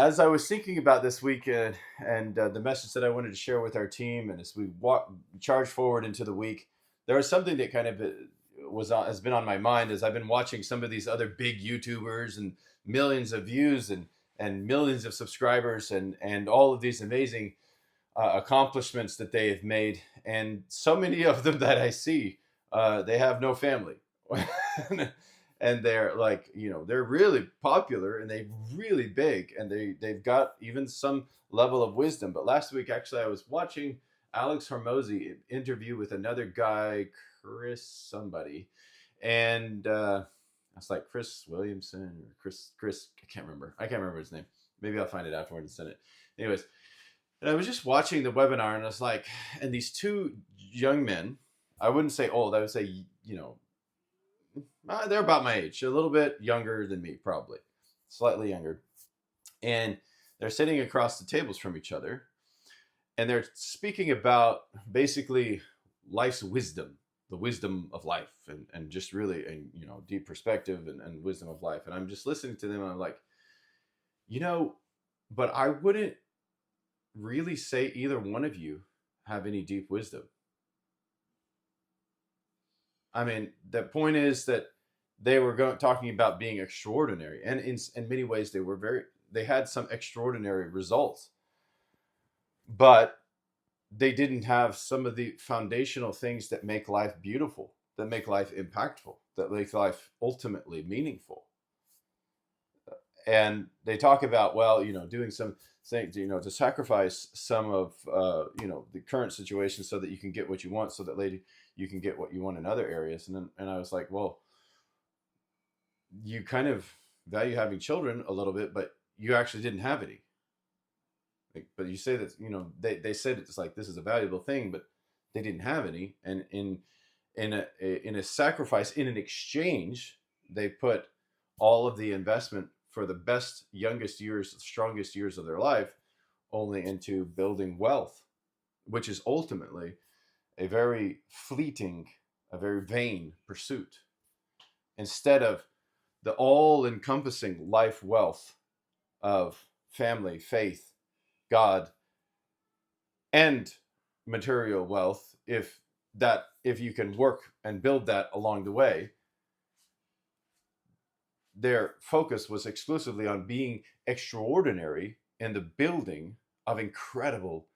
as I was thinking about this week and the message that I wanted to share with our team, and as we charge forward into the week, there was something that kind of has been on my mind as I've been watching some of these other big YouTubers and millions of views and millions of subscribers and all of these amazing accomplishments that they have made, and so many of them that I see, they have no family. And they're like, they're really popular and they're really big and they've got even some level of wisdom. But last week, actually, I was watching Alex Hormozy interview with another guy, Chris somebody, and it's like Chris Williamson or Chris. I can't remember his name. Maybe I'll find it afterward and send it. Anyways, and I was just watching the webinar, and I was like, and these two young men, I wouldn't say old, I would say, they're about my age, a little bit younger than me, probably slightly younger. And they're sitting across the tables from each other, and they're speaking about basically life's wisdom, the wisdom of life, and just really a deep perspective and wisdom of life. And I'm just listening to them, and I'm like, but I wouldn't really say either one of you have any deep wisdom. I mean, the point is that they were talking about being extraordinary, and in many ways they had some extraordinary results, but they didn't have some of the foundational things that make life beautiful, that make life impactful, that make life ultimately meaningful. And they talk about, doing some things, to sacrifice some of, the current situation so that you can get what you want, so that later you can get what you want in other areas. And I was like, well, you kind of value having children a little bit, but you actually didn't have any. But you say that, they said it's like, this is a valuable thing, but they didn't have any. And in a sacrifice, in an exchange, they put all of the investment for the best, youngest years, strongest years of their life only into building wealth, which is ultimately a very fleeting, a very vain pursuit, instead of the all-encompassing life wealth of family, faith, God, and material wealth. If you can work and build that along the way, their focus was exclusively on being extraordinary in the building of incredible,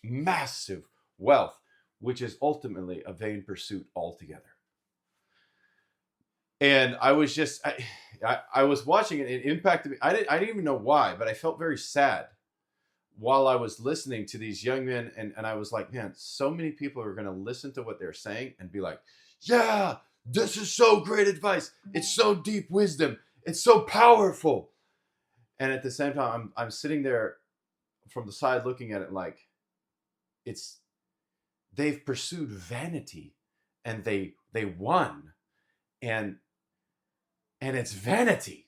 massive wealth, which is ultimately a vain pursuit altogether. And I was just, I was watching it. It impacted me. I didn't even know why, but I felt very sad while I was listening to these young men. And I was like, man, so many people are going to listen to what they're saying and be like, yeah, this is so great advice. It's so deep wisdom. It's so powerful. And at the same time, I'm sitting there from the side looking at it like, they've pursued vanity and they won, and it's vanity.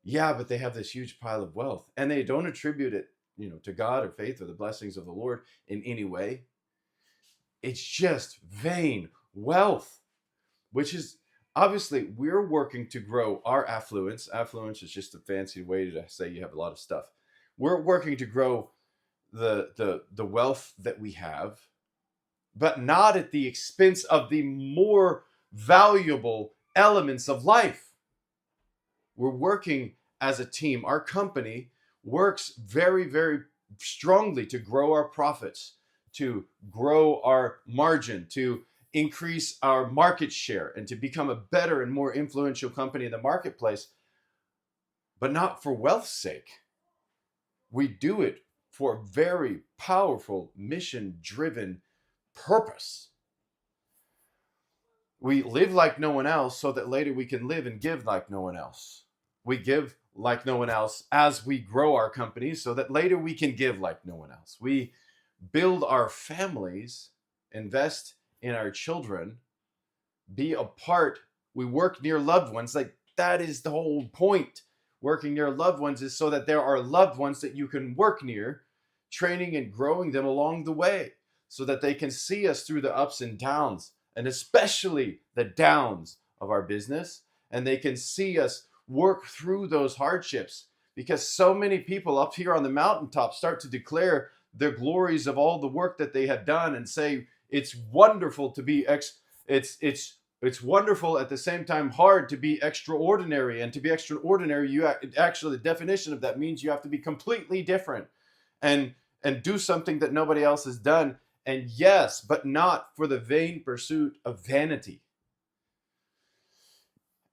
Yeah, but they have this huge pile of wealth, and they don't attribute it, to God or faith or the blessings of the Lord in any way. It's just vain wealth, which is obviously we're working to grow our affluence. Affluence is just a fancy way to say you have a lot of stuff. We're working to grow the wealth that we have, but not at the expense of the more valuable elements of life. We're working as a team. Our company works very, very strongly to grow our profits, to grow our margin, to increase our market share, and to become a better and more influential company in the marketplace, but not for wealth's sake. We do it for a very powerful, mission-driven purpose. We live like no one else so that later we can live and give like no one else. We give like no one else as we grow our companies so that later we can give like no one else. We build our families, invest in our children, be a part. We work near loved ones. Like, that is the whole point. Working near loved ones is so that there are loved ones that you can work near, training and growing them along the way so that they can see us through the ups and downs, and especially the downs of our business. And they can see us work through those hardships, because so many people up here on the mountaintop start to declare the glories of all the work that they have done and say it's wonderful to be it's wonderful, at the same time hard to be extraordinary. And to be extraordinary, actually, the definition of that means you have to be completely different and do something that nobody else has done. And yes, but not for the vain pursuit of vanity.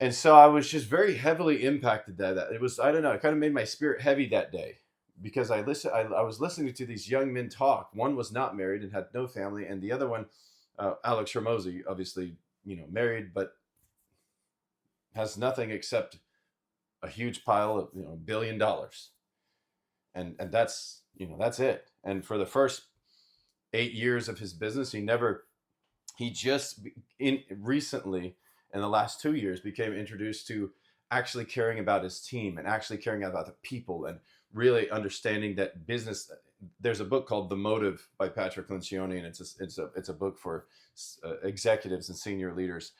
And so I was just very heavily impacted by that. It was, I don't know, it kind of made my spirit heavy that day, because I was listening to these young men talk. One was not married and had no family, and the other one, Alex Hormozy, obviously, married, but has nothing except a huge pile of, $1 billion. And that's, that's it. And for the first 8 years of his business, he just recently, in the last 2 years, became introduced to actually caring about his team and actually caring about the people and really understanding that business. There's a book called The Motive by Patrick Lencioni, and it's a book for executives and senior leaders,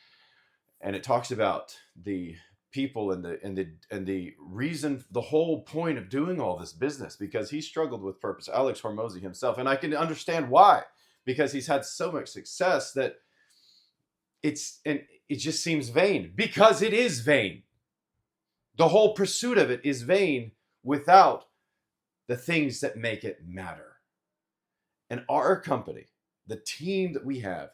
and it talks about the people and the reason, the whole point of doing all this business, because he struggled with purpose. Alex Hormozy himself, and I can understand why, because he's had so much success that it just seems vain, because it is vain. The whole pursuit of it is vain without the things that make it matter. And our company, the team that we have,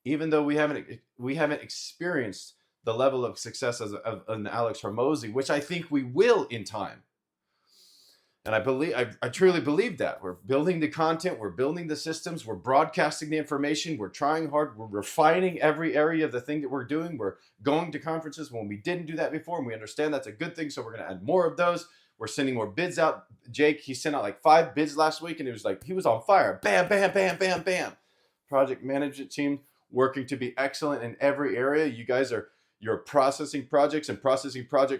even though we haven't experienced the level of success of an Alex Hormozy, which I think we will in time. And I truly believe that. We're building the content, we're building the systems, we're broadcasting the information, we're trying hard, we're refining every area of the thing that we're doing. We're going to conferences when we didn't do that before, and we understand that's a good thing, so we're going to add more of those. We're sending more bids out. Jake, he sent out like 5 bids last week, and he was on fire. Bam, bam, bam, bam, bam. Project management team working to be excellent in every area. You guys you're processing projects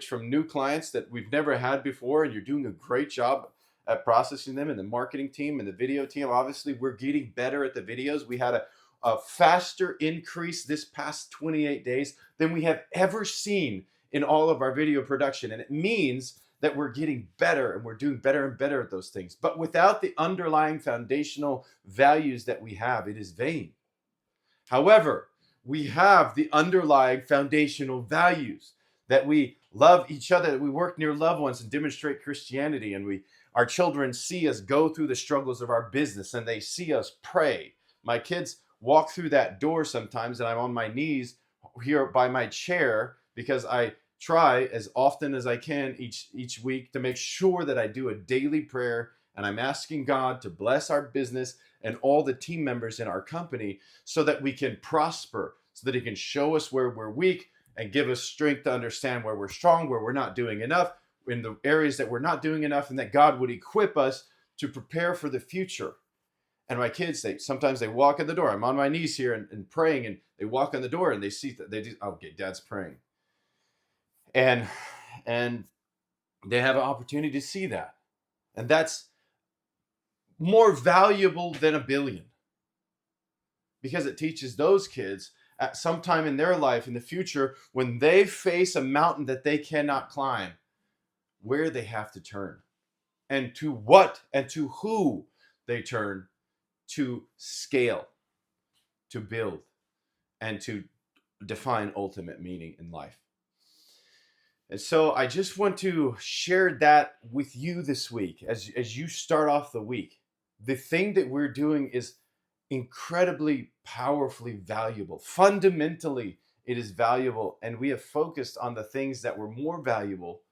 from new clients that we've never had before, and you're doing a great job at processing them. And the marketing team and the video team, obviously, we're getting better at the videos. We had a faster increase this past 28 days than we have ever seen in all of our video production. And it means that we're getting better, and we're doing better and better at those things. But without the underlying foundational values that we have, it is vain. However, we have the underlying foundational values that we love each other, that we work near loved ones and demonstrate Christianity, and our children see us go through the struggles of our business, and they see us pray. My kids walk through that door sometimes, and I'm on my knees here by my chair, because I try as often as I can each week to make sure that I do a daily prayer, and I'm asking God to bless our business and all the team members in our company, so that we can prosper, so that He can show us where we're weak and give us strength to understand where we're strong, where we're not doing enough, in the areas that we're not doing enough, and that God would equip us to prepare for the future. And my kids, sometimes they walk in the door. I'm on my knees here and praying, and they walk in the door and they see that okay, Dad's praying. And they have an opportunity to see that. And that's more valuable than $1 billion, because it teaches those kids at some time in their life in the future, when they face a mountain that they cannot climb, where they have to turn, and to what and to who they turn to scale, to build, and to define ultimate meaning in life. And so I just want to share that with you this week as you start off the week. The thing that we're doing is incredibly powerfully valuable. Fundamentally, it is valuable, and we have focused on the things that were more valuable,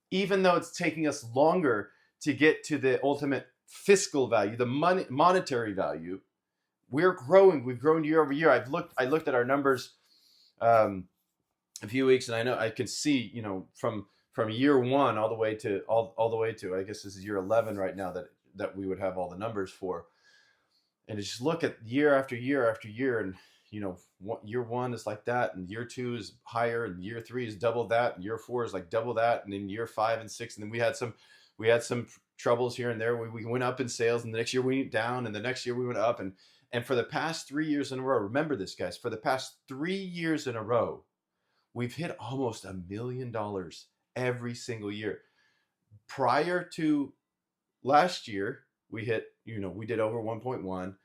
even though it's taking us longer to get to the ultimate fiscal value, the monetary value. We're growing. We've grown year over year. I looked at our numbers a few weeks, and I know I can see, from year 1 all the way to all the way to, I guess this is year 11 right now that we would have all the numbers for. And just look at year after year after year, and year 1 is like that, and year 2 is higher, and year 3 is double that, and year 4 is like double that, and then year 5 and 6, and then we had some troubles here and there. We went up in sales, and the next year we went down, and the next year we went up, and for the past 3 years in a row, remember this, guys, for the past 3 years in a row, we've hit almost $1 million every single year. prior to last year, we hit, we did over 1.1.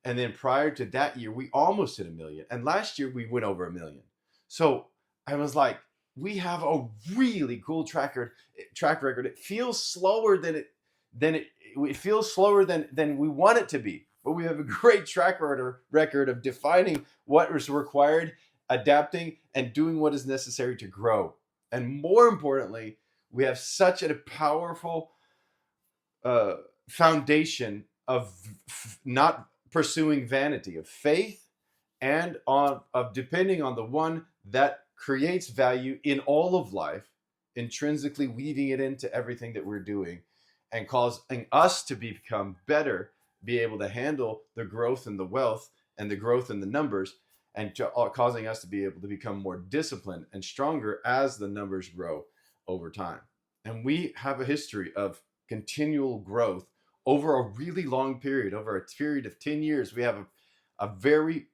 And then prior to that year, we almost hit 1 million. And last year, we went over 1 million. So I was like, we have a really cool track record. It feels slower it feels slower than we want it to be. But we have a great track record of defining what is required, adapting, and doing what is necessary to grow. And more importantly, we have such a powerful foundation of not pursuing vanity, of faith, and of depending on the one that creates value in all of life, intrinsically weaving it into everything that we're doing, and causing us to become better, be able to handle the growth and the wealth and the growth in the numbers, and causing us to be able to become more disciplined and stronger as the numbers grow over time. And we have a history of continual growth over a really long period, over a period of 10 years. We have a very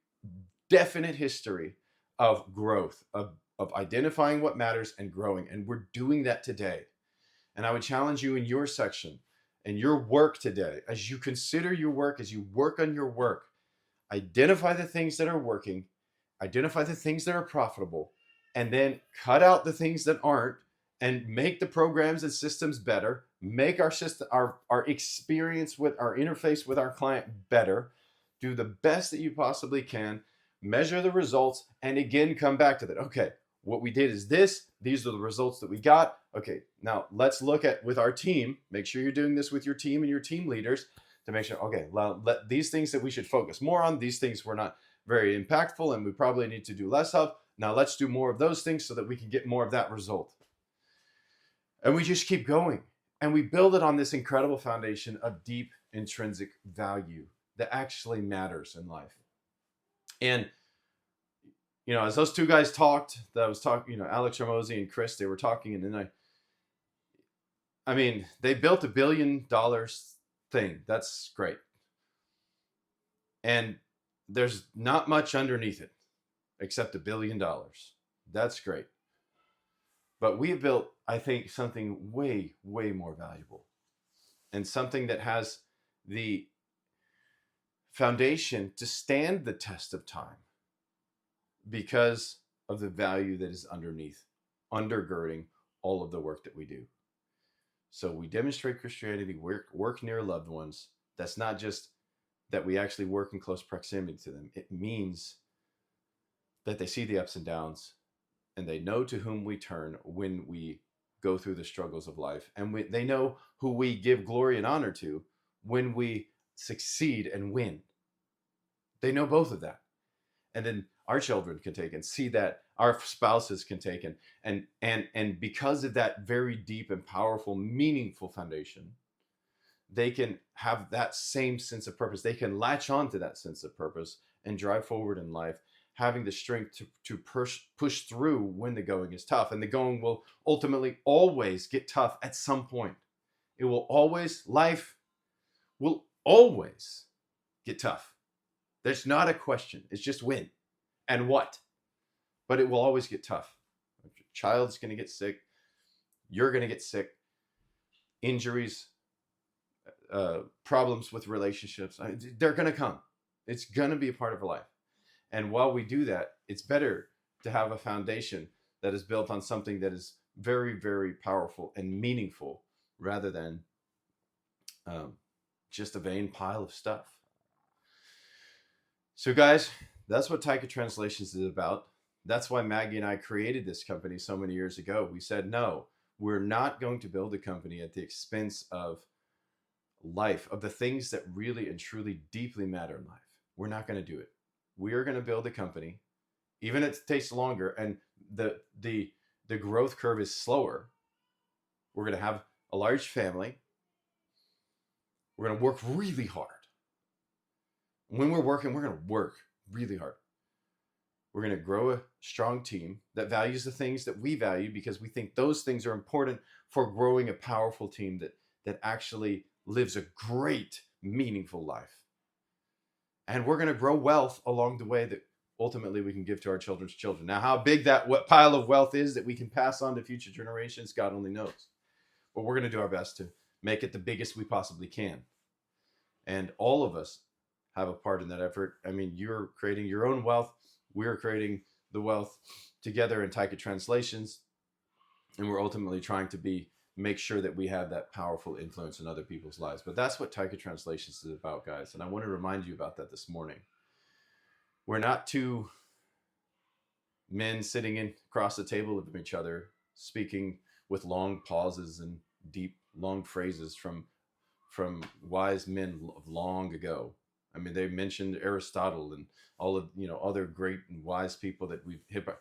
definite history of growth, of identifying what matters and growing. And we're doing that today. And I would challenge you in your section and your work today, as you consider your work, as you work on your work, identify the things that are working, identify the things that are profitable, and then cut out the things that aren't, and make the programs and systems better, make our system, our experience with our interface with our client better, do the best that you possibly can, measure the results, and again, come back to that. Okay, what we did is this, these are the results that we got. Okay, now let's look at with our team, make sure you're doing this with your team and your team leaders to make sure, okay, let these things that we should focus more on, these things were not very impactful and we probably need to do less of. Now let's do more of those things so that we can get more of that result. And we just keep going. And we build it on this incredible foundation of deep intrinsic value that actually matters in life. And, as those two guys talked, Alex Ramosi and Chris, they were talking, and then they built $1 billion thing. That's great. And there's not much underneath it except $1 billion. That's great. But we have built, I think, something way, way more valuable, and something that has the foundation to stand the test of time because of the value that is undergirding all of the work that we do. So we demonstrate Christianity, work near loved ones. That's not just that we actually work in close proximity to them. It means that they see the ups and downs, and they know to whom we turn when we go through the struggles of life. And they know who we give glory and honor to when we succeed and win. They know both of that. And then our children can take and see that, our spouses can take and because of that very deep and powerful, meaningful foundation, they can have that same sense of purpose. They can latch on to that sense of purpose and drive forward in life, having the strength to push through when the going is tough. And the going will ultimately always get tough at some point. Life will always get tough. There's not a question. It's just when and what. But it will always get tough. Your child's going to get sick. You're going to get sick. Injuries, problems with relationships, they're going to come. It's going to be a part of our life. And while we do that, it's better to have a foundation that is built on something that is very, very powerful and meaningful rather than just a vain pile of stuff. So guys, that's what Taika Translations is about. That's why Maggie and I created this company so many years ago. We said, no, we're not going to build a company at the expense of life, of the things that really and truly deeply matter in life. We're not going to do it. We are going to build a company, even if it takes longer and the growth curve is slower. We're going to have a large family. We're going to work really hard. When we're working, we're going to work really hard. We're going to grow a strong team that values the things that we value because we think those things are important for growing a powerful team that actually lives a great, meaningful life. And we're going to grow wealth along the way that ultimately we can give to our children's children. Now, how big that pile of wealth is that we can pass on to future generations, God only knows. but we're going to do our best to make it the biggest we possibly can. And all of us have a part in that effort. I mean, you're creating your own wealth. We're creating the wealth together in Taika Translations. And we're ultimately trying to make sure that we have that powerful influence in other people's lives. But that's what Taika Translations is about, guys. And I want to remind you about that this morning. We're not two men sitting across the table of each other, speaking with long pauses and deep, long phrases from wise men of long ago. I mean, they mentioned Aristotle and all of, other great and wise people that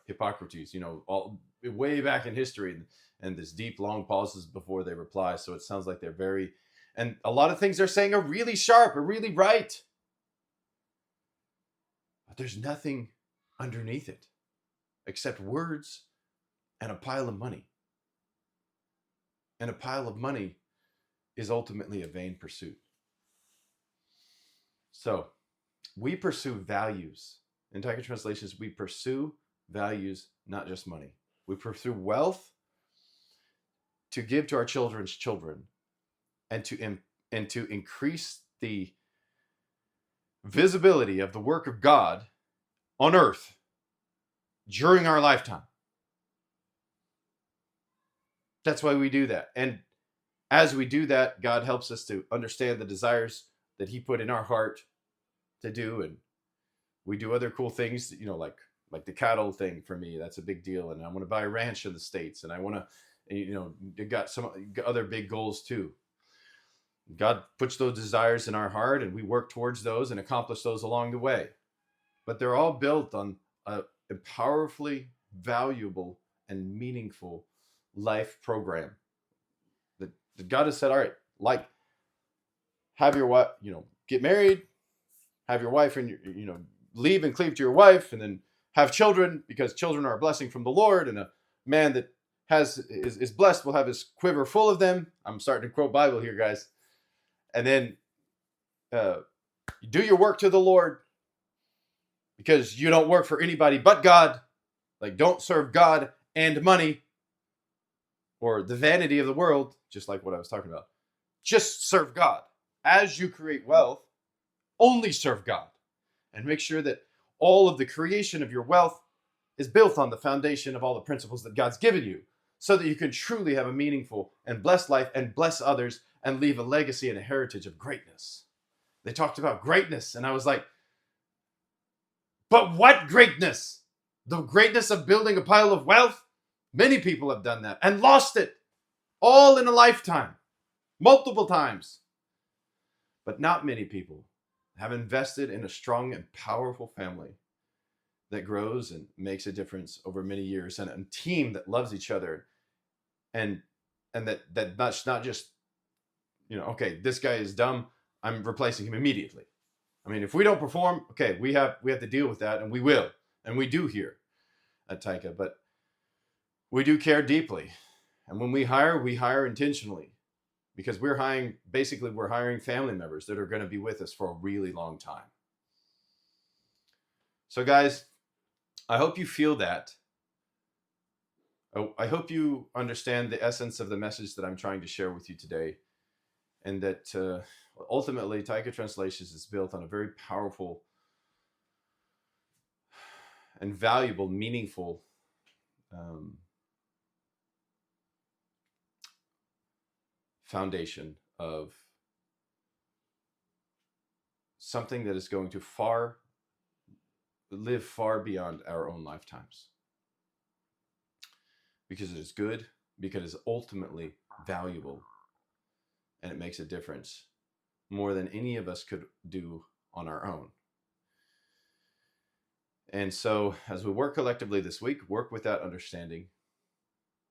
Hippocrates, all way back in history, and this deep, long pauses before they reply. So it sounds like and a lot of things they're saying are really sharp, are really right. But there's nothing underneath it except words and a pile of money. And a pile of money is ultimately a vain pursuit. So we pursue values. In Taika Translations, we pursue values, not just money. We pursue wealth to give to our children's children, and to increase the visibility of the work of God on earth during our lifetime. That's why we do that. And as we do that, God helps us to understand the desires that he put in our heart to do. And we do other cool things, like the cattle thing for me. That's a big deal. And I want to buy a ranch in the States. And I want to, got some other big goals too. God puts those desires in our heart, and we work towards those and accomplish those along the way. But they're all built on a powerfully valuable and meaningful life program that God has said, all right, like have your wife, get married, have your wife and leave and cleave to your wife, and then have children, because children are a blessing from the Lord, and a man that is blessed will have his quiver full of them. I'm starting to quote Bible here, guys. And then you do your work to the Lord, because you don't work for anybody but God. Like, don't serve God and money or the vanity of the world, just like what I was talking about. Just serve God. As you create wealth, only serve God, and make sure that all of the creation of your wealth is built on the foundation of all the principles that God's given you, so that you can truly have a meaningful and blessed life and bless others and leave a legacy and a heritage of greatness. They talked about greatness, and I was like, but what greatness? The greatness of building a pile of wealth? Many people have done that and lost it, all in a lifetime, multiple times. But not many people have invested in a strong and powerful family that grows and makes a difference over many years, and a team that loves each other, and that's not just, okay, this guy is dumb, I'm replacing him immediately. I mean, if we don't perform, okay, we have to deal with that, and we will, and we do here at Taika. But we do care deeply, and when we hire intentionally, because we're hiring family members that are going to be with us for a really long time. So guys, I hope you feel that. I hope you understand the essence of the message that I'm trying to share with you today, and that ultimately Taika Translations is built on a very powerful and valuable, meaningful foundation of something that is going to live far beyond our own lifetimes, because it is good, because it is ultimately valuable, and it makes a difference more than any of us could do on our own. And so as we work collectively this week, work with that understanding,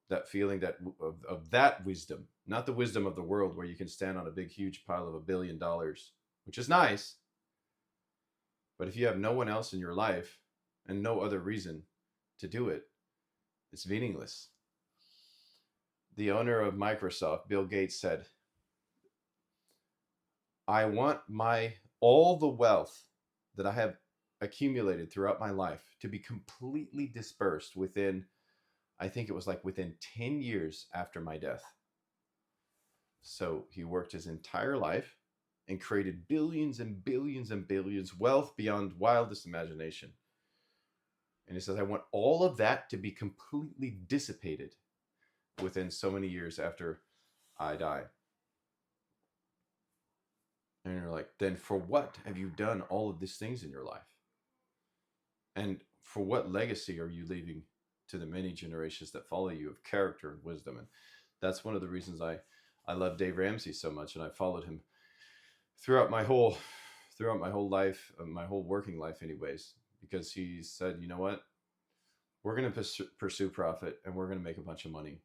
that feeling of that wisdom, not the wisdom of the world where you can stand on a big, huge pile of $1 billion, which is nice. But if you have no one else in your life and no other reason to do it, it's meaningless. The owner of Microsoft, Bill Gates, said, I want all the wealth that I have accumulated throughout my life to be completely dispersed within 10 years after my death. So he worked his entire life and created billions and billions and billions, wealth beyond wildest imagination. And he says, I want all of that to be completely dissipated within so many years after I die. And you're like, then for what have you done all of these things in your life? And for what legacy are you leaving to the many generations that follow you of character and wisdom? And that's one of the reasons I love Dave Ramsey so much, and I followed him throughout my whole life, my whole working life, anyways, because he said, you know what, we're going to pursue profit, and we're going to make a bunch of money,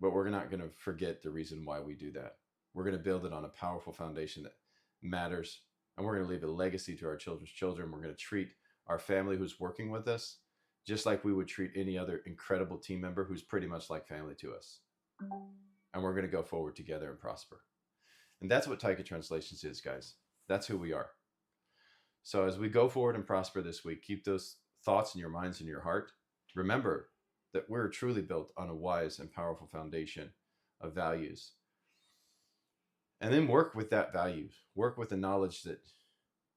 but we're not going to forget the reason why we do that. We're going to build it on a powerful foundation that matters, and we're going to leave a legacy to our children's children. We're going to treat our family who's working with us just like we would treat any other incredible team member who's pretty much like family to us. And we're going to go forward together and prosper. And that's what Taika Translations is, guys. That's who we are. So as we go forward and prosper this week, keep those thoughts in your minds and your heart. Remember that we're truly built on a wise and powerful foundation of values. And then work with that value. Work with the knowledge that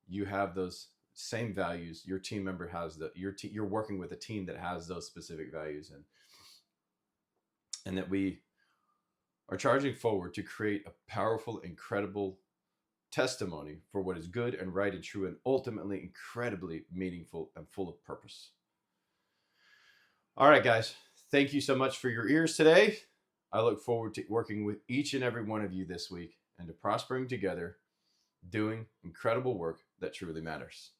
you have those same values. Your team member has you're working with a team that has those specific values, and that we are charging forward to create a powerful, incredible testimony for what is good and right and true, and ultimately incredibly meaningful and full of purpose. All right, guys. Thank you so much for your ears today. I look forward to working with each and every one of you this week and to prospering together, doing incredible work that truly matters.